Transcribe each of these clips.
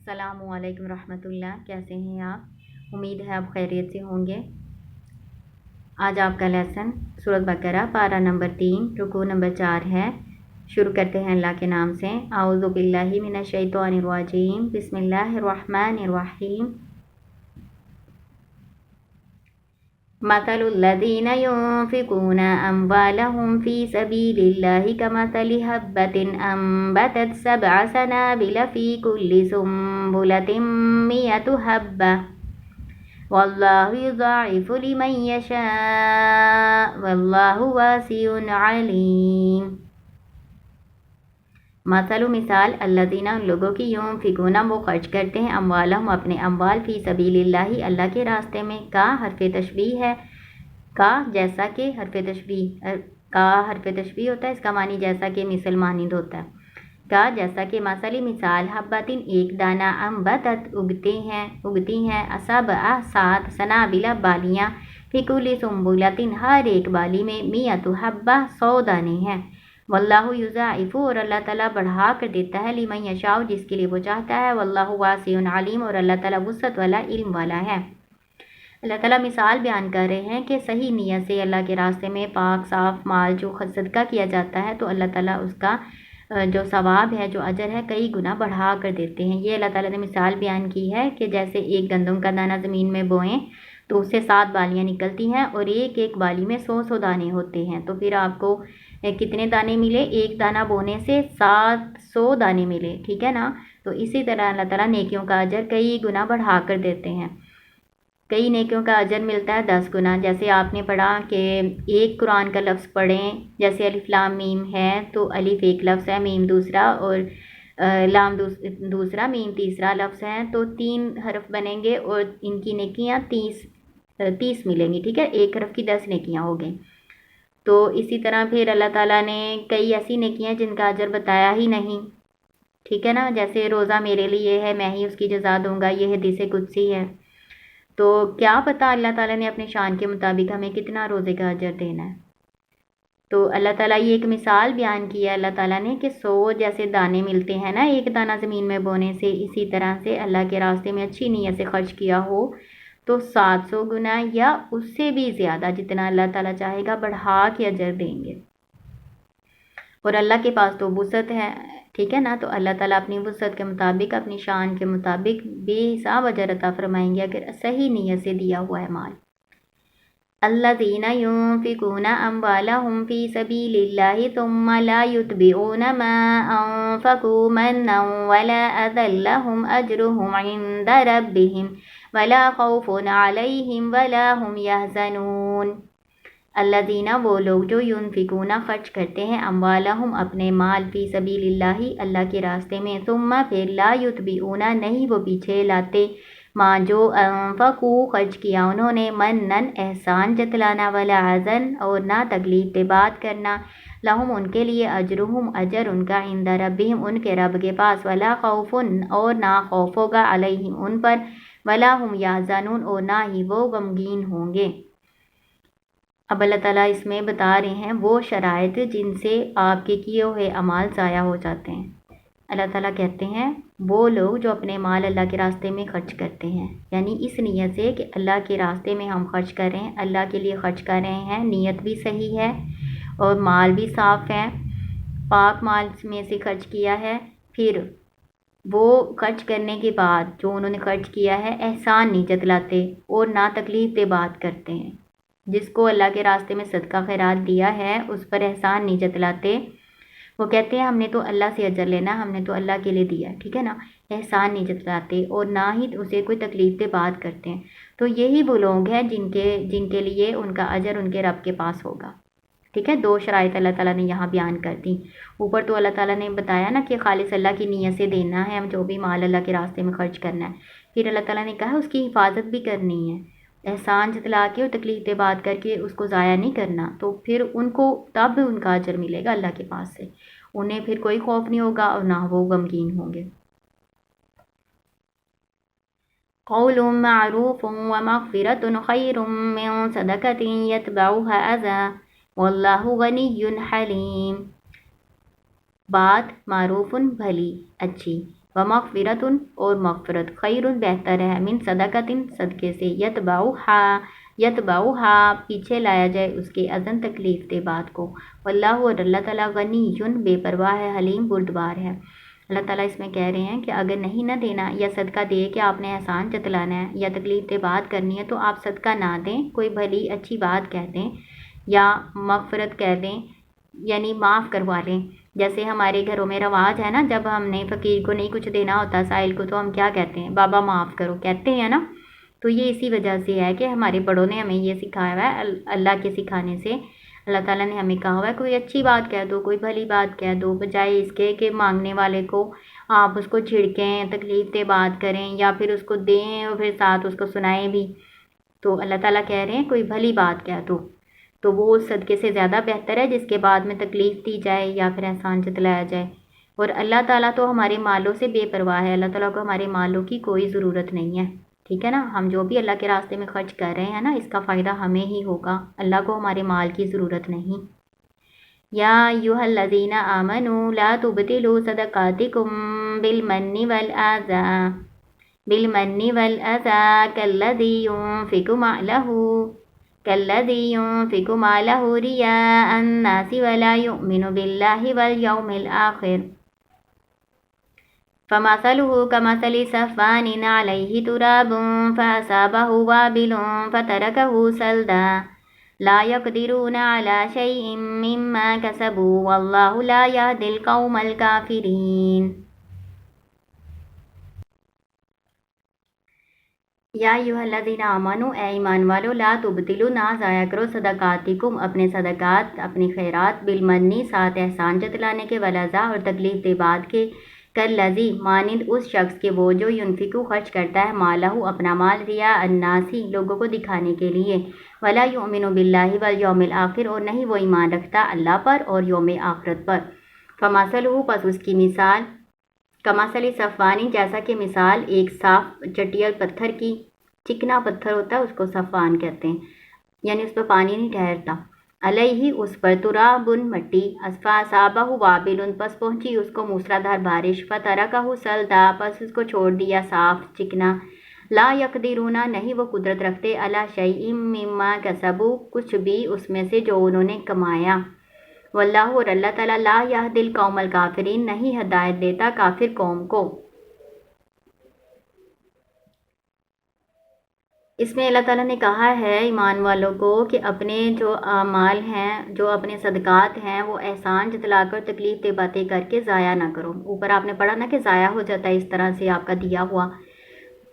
السلام علیکم ورحمۃ اللہ، کیسے ہیں آپ؟ امید ہے آپ خیریت سے ہوں گے۔ آج آپ کا لیسن سورۃ بقرہ پارہ نمبر 3 رکوع نمبر 4 ہے۔ شروع کرتے ہیں اللہ کے نام سے۔ اعوذ باللہ من الشیطان الرجیم، بسم اللہ الرحمن الرحیم۔ مثل الذین ينفقون اموالهم في سبیل اللہ كمثل حبة انبتت 7 سنابل في كل سنبلة 100 حبة واللہ یضاعف لمن یشاء واللہ واسع علیم۔ مثل مثال الذین ان لوگوں کی ينفقون وہ خرچ کرتے ہیں اموالہم اپنے اموال فی سبیل اللہ اللہ کے راستے میں، کا حرف تشبیہ ہے، کا جیسا کہ حرف تشبیہ کا حرف تشبیہ ہوتا ہے، اس کا معنی جیسا کہ مثل مانند ہوتا ہے۔ کا جیسا کہ مثل مثال حبتن ایک دانہ انبتت اگتی ہیں سبع 7 سنابل بالیاں فی کل سنبلۃ ہر ایک بالی میں 100 حبہ 100 دانے ہیں۔ واللہ یضاعف اور اللہ تعالیٰ بڑھا کر دیتا ہے لمن یشاء جس کے لیے وہ چاہتا ہے، واللہ واسع علیم اور اللہ تعالیٰ وسعت والا علم والا ہے۔ اللہ تعالیٰ مثال بیان کر رہے ہیں کہ صحیح نیت سے اللہ کے راستے میں پاک صاف مال جو صدقہ کیا جاتا ہے تو اللہ تعالیٰ اس کا جو ثواب ہے، جو اجر ہے، کئی گنا بڑھا کر دیتے ہیں۔ یہ اللہ تعالیٰ نے مثال بیان کی ہے کہ جیسے ایک گندم کا دانہ زمین میں بوئیں تو اس سے 7 بالیاں نکلتی ہیں اور ایک ایک بالی میں 100 دانے ہوتے ہیں، تو پھر آپ کو کتنے دانے ملے؟ ایک دانہ بونے سے 700 دانے ملے، ٹھیک ہے نا؟ تو اسی طرح اللہ تعالیٰ نیکیوں کا اجر کئی گنا بڑھا کر دیتے ہیں۔ کئی نیکیوں کا اجر ملتا ہے 10 گنا۔ جیسے آپ نے پڑھا کہ ایک قرآن کا لفظ پڑھیں، جیسے الف لام میم ہے تو الف ایک لفظ ہے، میم دوسرا اور لام دوسرا، میم تیسرا لفظ ہے، تو 3 حرف بنیں گے اور ان کی نیکیاں 30 ملیں گی، ٹھیک ہے؟ ایک حرف کی 10 نیکیاں ہو گئیں۔ تو اسی طرح پھر اللہ تعالیٰ نے کئی ایسی نیکیاں جن کا اجر بتایا ہی نہیں، ٹھیک ہے نا؟ جیسے روزہ میرے لیے ہے، میں ہی اس کی جزا دوں گا، یہ حدیث قدسی ہے۔ تو کیا پتہ اللہ تعالیٰ نے اپنی شان کے مطابق ہمیں کتنا روزے کا اجر دینا ہے۔ تو اللہ تعالیٰ یہ ایک مثال بیان کی ہے اللہ تعالیٰ نے کہ 100 جیسے دانے ملتے ہیں نا ایک دانہ زمین میں بونے سے، اسی طرح سے اللہ کے راستے میں اچھی نیت سے خرچ کیا ہو تو 700 گنا یا اس سے بھی زیادہ جتنا اللہ تعالیٰ چاہے گا بڑھا کے اجر دیں گے۔ اور اللہ کے پاس تو وسعت ہے، ٹھیک ہے نا؟ تو اللہ تعالیٰ اپنی وسعت کے مطابق، اپنی شان کے مطابق بے حساب اجر عطا فرمائیں گے اگر صحیح نیت سے دیا ہوا ہے مال۔ الذین ينفقون اموالهم في سبيل الله ثم لا يتبعون ما انفقوا منا ولا اذى لهم اجرهم عند ربهم ولا خوف عليهم ولا هم يحزنون۔ الذین وہ لوگ جو ينفقون خرچ کرتے ہیں اموالہم اپنے مال فی سبیل اللہ اللہ کے راستے میں، ثم پھر لا یتبعون نہیں وہ پیچھے لاتے، ماں جو انفقوا خرچ کیا انہوں نے، منن احسان جتلانا، ولا اذن اور نہ تکلیف دہ بات کرنا، لہم ان کے لیے اجرہم اجر ان کا، عند ربہم ان کے رب کے پاس، ولا خوف اور نہ خوف ہوگا، علیہم ان پر، ولا ہم یحزنون اور نہ ہی وہ غمگین ہوں گے۔ اب اللہ تعالیٰ اس میں بتا رہے ہیں وہ شرائط جن سے آپ کے کیے ہوئے اعمال ضائع ہو جاتے ہیں۔ اللہ تعالیٰ کہتے ہیں وہ لوگ جو اپنے مال اللہ کے راستے میں خرچ کرتے ہیں، یعنی اس نیت سے کہ اللہ کے راستے میں ہم خرچ کر رہے ہیں، اللہ کے لیے خرچ کر رہے ہیں، نیت بھی صحیح ہے اور مال بھی صاف ہے، پاک مال میں سے خرچ کیا ہے، پھر وہ خرچ کرنے کے بعد جو انہوں نے خرچ کیا ہے احسان نہیں جتلاتے اور نہ تکلیف دہ بات کرتے ہیں۔ جس کو اللہ کے راستے میں صدقہ خیرات دیا ہے اس پر احسان نہیں جتلاتے، وہ کہتے ہیں ہم نے تو اللہ سے اجر لینا، ہم نے تو اللہ کے لیے دیا، ٹھیک ہے نا؟ احسان نہیں جتلاتے اور نہ ہی اسے کوئی تکلیف دہ بات کرتے ہیں، تو یہی وہ لوگ ہیں جن کے لیے ان کا اجر ان کے رب کے پاس ہوگا، ٹھیک ہے؟ 2 شرائط اللہ تعالیٰ نے یہاں بیان کر دی۔ اوپر تو اللہ تعالیٰ نے بتایا نا کہ خالص اللہ کی نیت سے دینا ہے، ہم جو بھی مال اللہ کے راستے میں خرچ کرنا ہے، پھر اللہ تعالیٰ نے کہا اس کی حفاظت بھی کرنی ہے، احسان جتلا کے اور تکلیف دہ بات کر کے اس کو ضائع نہیں کرنا، تو پھر ان کو تب ان کا اجر ملے گا اللہ کے پاس سے، انہیں پھر کوئی خوف نہیں ہوگا اور نہ وہ غمگین ہوں گے۔ قول معروف ومغفرۃ خیر من صدقۃ یتبعها اذی واللہ غنی حلیم۔ بات معروف بھلی اچھی، و مغفرتن اور مغفرت خیر بہتر ہے من صدقتن صدقے سے یتبعہا پیچھے لایا جائے اس کے اذن تکلیف دہ بات کو واللہ اور اللہ تعالیٰ غنی بے پرواہ ہے حلیم بردبار ہے۔ اللہ تعالیٰ اس میں کہہ رہے ہیں کہ اگر نہیں نہ دینا یا صدقہ دے کہ آپ نے احسان جتلانا ہے یا تکلیف دہ بات کرنی ہے تو آپ صدقہ نہ دیں، کوئی بھلی اچھی بات کہہ دیں یا مغفرت کہہ دیں، یعنی معاف کروا لیں۔ جیسے ہمارے گھروں میں رواج ہے نا، جب ہم نے فقیر کو نہیں کچھ دینا ہوتا سائل کو تو ہم کیا کہتے ہیں؟ بابا معاف کرو کہتے ہیں نا۔ تو یہ اسی وجہ سے ہے کہ ہمارے بڑوں نے ہمیں یہ سکھایا ہوا ہے، اللہ کے سکھانے سے اللہ تعالیٰ نے ہمیں کہا ہوا ہے کوئی اچھی بات کہہ دو، کوئی بھلی بات کہہ دو، بجائے اس کے کہ مانگنے والے کو آپ اس کو جھڑکیں، تکلیف دہ بات کریں یا پھر اس کو دیں اور پھر ساتھ اس کو سنائیں بھی۔ تو اللہ تعالیٰ کہہ رہے ہیں کوئی بھلی بات کہہ دو تو وہ صدقے سے زیادہ بہتر ہے جس کے بعد میں تکلیف دی جائے یا پھر احسان جتلایا جائے۔ اور اللہ تعالیٰ تو ہمارے مالوں سے بے پرواہ ہے، اللہ تعالیٰ کو ہمارے مالوں کی کوئی ضرورت نہیں ہے، ٹھیک ہے نا۔ ہم جو بھی اللہ کے راستے میں خرچ کر رہے ہیں نا، اس کا فائدہ ہمیں ہی ہوگا، اللہ کو ہمارے مال کی ضرورت نہیں۔ یا ایھا الذین آمنوا لا تبطلوا صدقاتکم بالمن والأذى كالذي ينفق ماله رياء الناس ولا يؤمن بالله واليوم الآخر فمثله كمثل صفوان عليه تراب فأصابه وابل فتركه صلدا لا يقدرون على شيء مما كسبوا والله لا يهدي القوم الكافرين۔ یا ایھا الذین آمنوا اے ایمان والو لا تبطلوا نہ ضائع کرو صدقاتکم اپنے صدقات اپنے خیرات بالمنی ساتھ احسان جتلانے کے والعزا اور تکلیف دہ بات کے کالذی مانند اس شخص کے وہ جو ینفقو خرچ کرتا ہے مالہ اپنا مال ریا الناسی لوگوں کو دکھانے کے لیے ولا یؤمن باللہ والیوم الآخر اور نہیں وہ ایمان رکھتا اللہ پر اور یوم آخرت پر۔ فمثلہ پس اس کی مثال کمثل صفوانی جیسا کہ مثال ایک صاف چٹیل پتھر کی، چکنا پتھر ہوتا ہے اس کو صفوان کہتے ہیں، یعنی اس پہ پانی نہیں ٹھہرتا، علیہ اس پر ترابن مٹی فاصابہ وابل پس پہنچی اس کو موسلادھار بارش فترکہ صلدا پس اس کو چھوڑ دیا صاف چکنا، لا یقدرون نہیں وہ قدرت رکھتے علی شیء مما کسبوا کچھ بھی اس میں سے جو انہوں نے کمایا، واللہ اور اللہ تعالیٰ لا یہدی القوم الکافرین نہیں ہدایت دیتا کافر قوم کو۔ اس میں اللہ تعالیٰ نے کہا ہے ایمان والوں کو کہ اپنے جو اعمال ہیں، جو اپنے صدقات ہیں وہ احسان جتلا کر تکلیف دہ باتیں کر کے ضائع نہ کرو۔ اوپر آپ نے پڑھا نا کہ ضائع ہو جاتا ہے اس طرح سے آپ کا دیا ہوا۔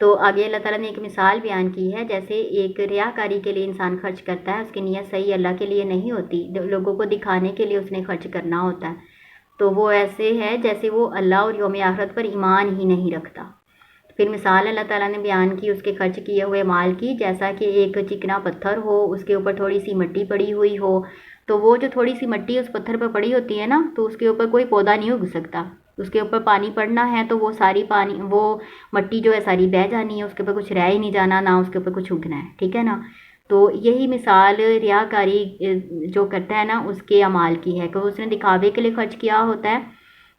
تو آگے اللہ تعالیٰ نے ایک مثال بیان کی ہے، جیسے ایک ریاکاری کے لیے انسان خرچ کرتا ہے، اس کی نیت صحیح اللہ کے لیے نہیں ہوتی، لوگوں کو دکھانے کے لیے اس نے خرچ کرنا ہوتا ہے، تو وہ ایسے ہے جیسے وہ اللہ اور یوم آخرت پر ایمان ہی نہیں رکھتا۔ پھر مثال اللہ تعالیٰ نے بیان کی اس کے خرچ کیے ہوئے مال کی، جیسا کہ ایک چکنا پتھر ہو، اس کے اوپر تھوڑی سی مٹی پڑی ہوئی ہو، تو وہ جو تھوڑی سی مٹی اس پتھر پر پڑی ہوتی ہے نا، تو اس کے اوپر کوئی پودا نہیں اگ سکتا، اس کے اوپر پانی پڑنا ہے تو وہ ساری وہ مٹی جو ہے ساری بہہ جانی ہے، اس کے اوپر کچھ رہ ہی نہیں جانا، نہ اس کے اوپر کچھ اگنا ہے، ٹھیک ہے نا۔ تو یہی مثال ریاکاری جو کرتا ہے نا اس کے اعمال کی ہے کہ اس نے دکھاوے کے لیے خرچ کیا ہوتا ہے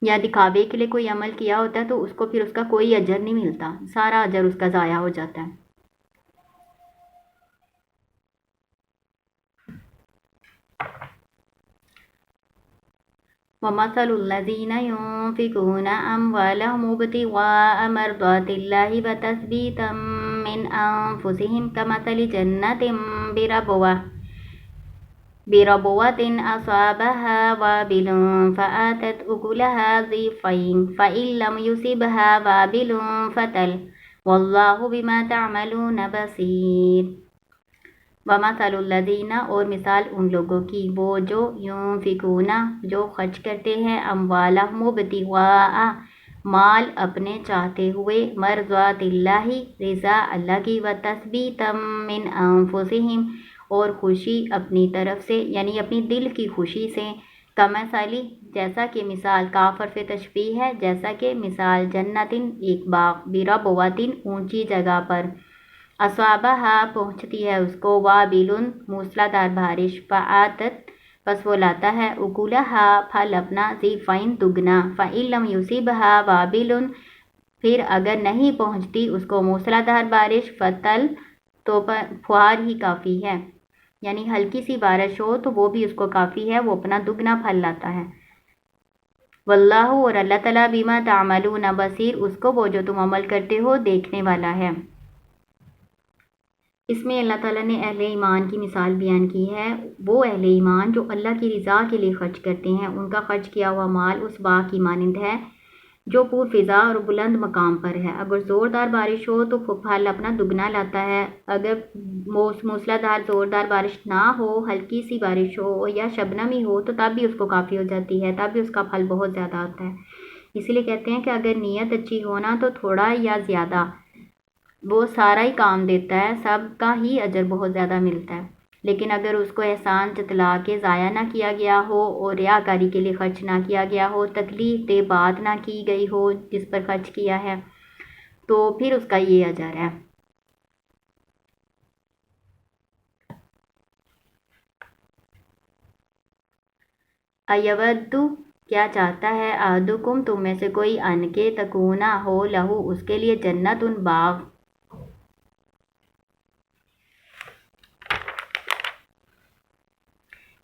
یا دکھاوے کے لیے کوئی عمل کیا ہوتا ہے تو اس کو پھر اس کا کوئی اجر نہیں ملتا، سارا اجر اس کا ضائع ہو جاتا ہے۔ وَمَثَلُ الَّذِينَ يُنفِقُونَ أَمْوَالَهُمُ ابْتِغَاءَ مَرْضَاتِ اللَّهِ وَتَثْبِيتًا مِّنْ أَنفُسِهِمْ كَمَثَلِ جَنَّةٍ بربوة أصابها وابل فآتت أكلها ضعفين فإن لم يصبها وابل فتل والله بما تعملون بصير۔ ومثل الذین اور مثال ان لوگوں کی وہ جو ينفقون جو خرچ کرتے ہیں اموالہم ابتغاء مال اپنے چاہتے ہوئے مرضات اللہ رضا اللہ کی وتثبیتا من انفسہم اور خوشی اپنی طرف سے یعنی اپنی دل کی خوشی سے، کمثلی جیسا کہ مثال کاف حرف تشبیہ ہے، جیسا کہ مثال جنتن ایک باغ بربوتن اونچی جگہ پر اصابہا پہنچتی ہے اس کو وابل موسلادھار بارش فآتت پس وہ لاتا ہے اکلہا پھل اپنا ضعفین دگنا فإن لم یصبہا وابل پھر اگر نہیں پہنچتی اس کو موسلادھار بارش فتل تو فوار ہی کافی ہے، یعنی ہلکی سی بارش ہو تو وہ بھی اس کو کافی ہے، وہ اپنا دگنا پھل لاتا ہے۔ واللہ، اور اللہ تعالیٰ بما تعملون بصیر، اس کو وہ جو تم عمل کرتے ہو دیکھنے والا ہے۔ اس میں اللہ تعالیٰ نے اہل ایمان کی مثال بیان کی ہے۔ وہ اہل ایمان جو اللہ کی رضا کے لیے خرچ کرتے ہیں، ان کا خرچ کیا ہوا مال اس باغ کی مانند ہے جو پور فضا اور بلند مقام پر ہے۔ اگر زوردار بارش ہو تو پھل اپنا دگنا لاتا ہے، اگر موسلادھار زوردار بارش نہ ہو، ہلکی سی بارش ہو یا شبنمی ہو تو تب بھی اس کو کافی ہو جاتی ہے، تب بھی اس کا پھل بہت زیادہ آتا ہے۔ اسی لیے کہتے ہیں کہ اگر نیت اچھی ہونا تو تھوڑا یا زیادہ وہ سارا ہی کام دیتا ہے، سب کا ہی اجر بہت زیادہ ملتا ہے۔ لیکن اگر اس کو احسان جتلا کے ضائع نہ کیا گیا ہو اور ریاکاری کے لیے خرچ نہ کیا گیا ہو، تکلیف دہ بات نہ کی گئی ہو جس پر خرچ کیا ہے، تو پھر اس کا یہ اجر ہے۔ ایود، کیا چاہتا ہے، احدکم، تم میں سے کوئی، ان کے تکونا ہو لہو، اس کے لیے جنت، باغ،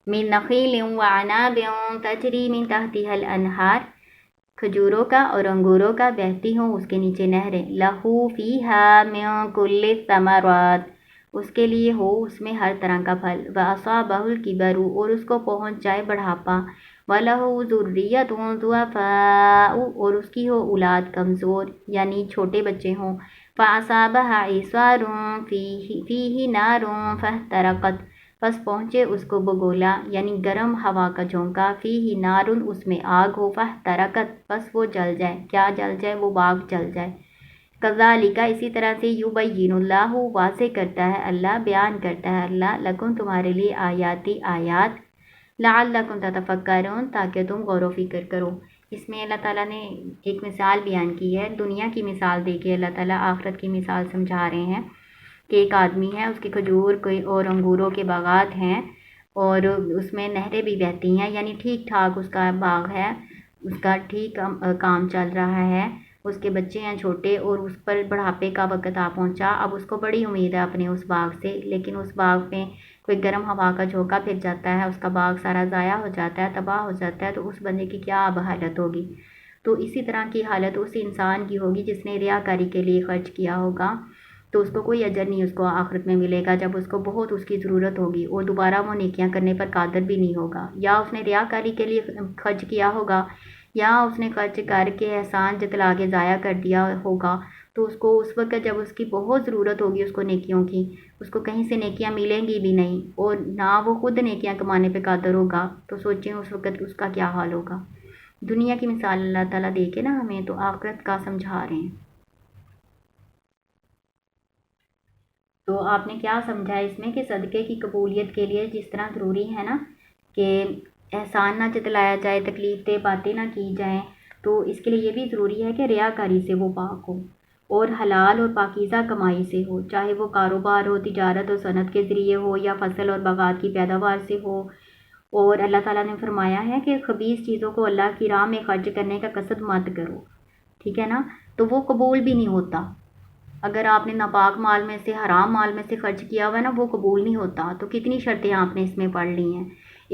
من نخیل وعناب تجری من تحتها الانہار، کھجوروں کا اور انگوروں کا بہتی ہوں اس کے نیچے نہریں، لہو فیہا من کل الثمرات، اس کے لیے ہو اس میں ہر طرح کا پھل، وَأَصَابَهُ الْكِبَرُ، اور اس کو پہنچ جائے بڑھاپا، وَلَهُ ذُرِّيَّةٌ ضُعَفَاءُ، اور اس کی ہو اولاد کمزور یعنی چھوٹے بچے ہوں، فَأَصَابَهَا إِعْصَارٌ فِيهِ نَارٌ فَاحْتَرَقَتْ، پس پہنچے اس کو بگولا یعنی گرم ہوا کا جھونکا، فیہ نارن، اس میں آگ ہو، فاحترقت، پس وہ جل جائے، کیا جل جائے، وہ باغ جل جائے۔ کذالک، اسی طرح سے، یبین اللہ، واضح کرتا ہے اللہ، بیان کرتا ہے اللہ، لکم، تمہارے لیے، آیاتی، آیات، لعلکم تتفکرون، تاکہ تم غور و فکر کرو۔ اس میں اللہ تعالیٰ نے ایک مثال بیان کی ہے، دنیا کی مثال دے کے اللہ تعالیٰ آخرت کی مثال سمجھا رہے ہیں کہ ایک آدمی ہے، اس کے کھجور اور انگوروں کے باغات ہیں اور اس میں نہریں بھی بہتی ہیں، یعنی ٹھیک ٹھاک اس کا باغ ہے، اس کا ٹھیک کام چل رہا ہے، اس کے بچے ہیں چھوٹے اور اس پر بڑھاپے کا وقت آ پہنچا، اب اس کو بڑی امید ہے اپنے اس باغ سے، لیکن اس باغ میں کوئی گرم ہوا کا جھونکا پھر جاتا ہے، اس کا باغ سارا ضائع ہو جاتا ہے، تباہ ہو جاتا ہے، تو اس بندے کی کیا اب حالت ہوگی؟ تو اسی طرح کی حالت اس انسان کی ہوگی جس نے ریاکاری کے لیے خرچ کیا ہوگا، تو اس کو کوئی اجر نہیں اس کو آخرت میں ملے گا، جب اس کو بہت اس کی ضرورت ہوگی اور دوبارہ وہ نیکیاں کرنے پر قادر بھی نہیں ہوگا، یا اس نے ریاکاری کے لیے خرچ کیا ہوگا، یا اس نے خرچ کر کے احسان جتلا کے ضائع کر دیا ہوگا، تو اس کو اس وقت جب اس کی بہت ضرورت ہوگی اس کو نیکیوں کی، اس کو کہیں سے نیکیاں ملیں گی بھی نہیں اور نہ وہ خود نیکیاں کمانے پہ قادر ہوگا، تو سوچیں اس وقت اس کا کیا حال ہوگا۔ دنیا کی مثال اللہ تعالیٰ دے کے نا ہمیں، تو آخرت کا سمجھا رہے ہیں۔ تو آپ نے کیا سمجھا اس میں کہ صدقے کی قبولیت کے لیے جس طرح ضروری ہے نا کہ احسان نہ جتلایا جائے، تکلیف دہ باتیں نہ کی جائیں، تو اس کے لیے یہ بھی ضروری ہے کہ ریاکاری سے وہ پاک ہو اور حلال اور پاکیزہ کمائی سے ہو، چاہے وہ کاروبار ہو، تجارت اور صنعت کے ذریعے ہو، یا فصل اور باغات کی پیداوار سے ہو۔ اور اللہ تعالیٰ نے فرمایا ہے کہ خبیث چیزوں کو اللہ کی راہ میں خرچ کرنے کا قصد مت کرو، ٹھیک ہے نا، تو وہ قبول بھی نہیں ہوتا۔ اگر آپ نے ناپاک مال میں سے، حرام مال میں سے خرچ کیا ہوا ہے نا، وہ قبول نہیں ہوتا۔ تو کتنی شرطیں آپ نے اس میں پڑھ لی ہیں،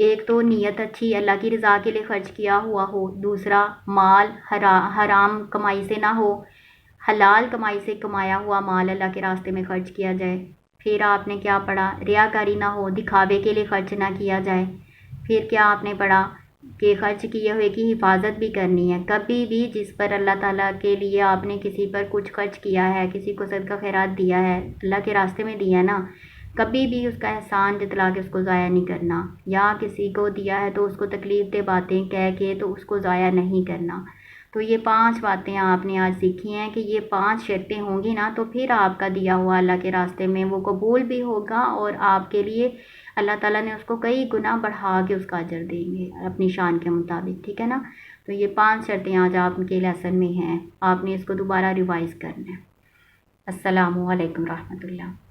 ایک تو نیت اچھی، اللہ کی رضا کے لیے خرچ کیا ہوا ہو، دوسرا مال حرام کمائی سے نہ ہو، حلال کمائی سے کمایا ہوا مال اللہ کے راستے میں خرچ کیا جائے۔ پھر آپ نے کیا پڑھا، ریاکاری نہ ہو، دکھاوے کے لیے خرچ نہ کیا جائے۔ پھر کیا آپ نے پڑھا کہ خرچ کیے ہوئے کی حفاظت بھی کرنی ہے، کبھی بھی جس پر اللہ تعالیٰ کے لیے آپ نے کسی پر کچھ خرچ کیا ہے، کسی کو صدقہ خیرات دیا ہے، اللہ کے راستے میں دیا ہے نا، کبھی بھی اس کا احسان جتلا کے اس کو ضائع نہیں کرنا، یا کسی کو دیا ہے تو اس کو تکلیف دہ باتیں کہہ کے تو اس کو ضائع نہیں کرنا۔ تو یہ 5 باتیں آپ نے آج سیکھی ہیں کہ یہ 5 شرطیں ہوں گی نا، تو پھر آپ کا دیا ہوا اللہ کے راستے میں وہ قبول بھی ہوگا، اور آپ کے لیے اللہ تعالیٰ نے اس کو کئی گنا بڑھا کے اس کا اجر دیں گے اپنی شان کے مطابق، ٹھیک ہے نا۔ تو یہ 5 شرطیں آج آپ کے لیسن میں ہیں، آپ نے اس کو دوبارہ ریوائز کرنا ہے۔ السلام علیکم رحمۃ اللہ۔